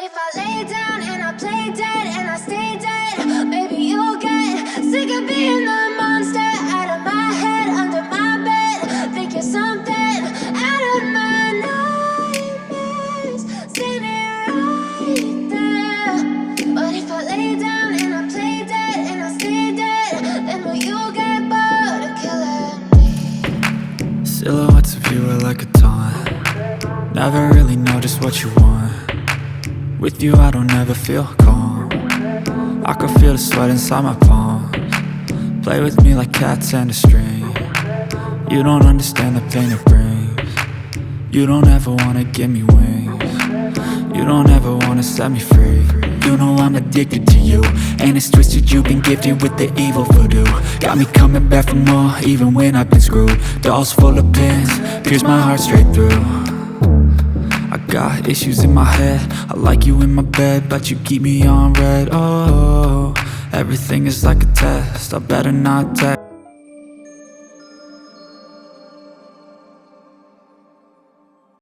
if I lay down and I play dead and I stay dead, maybe you'll get sick of being the monster out of my head, under my bed. Think you're something out of my nightmares, standing right there. But if I lay down and I play dead and I stay dead, then will you get bored of killing me? Silhouettes of you are like a taunt. Never really know just what you want. With you I don't ever feel calm. I can feel the sweat inside my palms. Play with me like cats and a string. You don't understand the pain it brings. You don't ever wanna give me wings. You don't ever wanna set me free. You know I'm addicted to you, and it's twisted, you've been gifted with the evil voodoo. Got me coming back for more, even when I've been screwed. Dolls full of pins, pierce my heart straight through. I got issues in my head, I like you in my bed, but you keep me on red. Oh, everything is like a test, I better not text.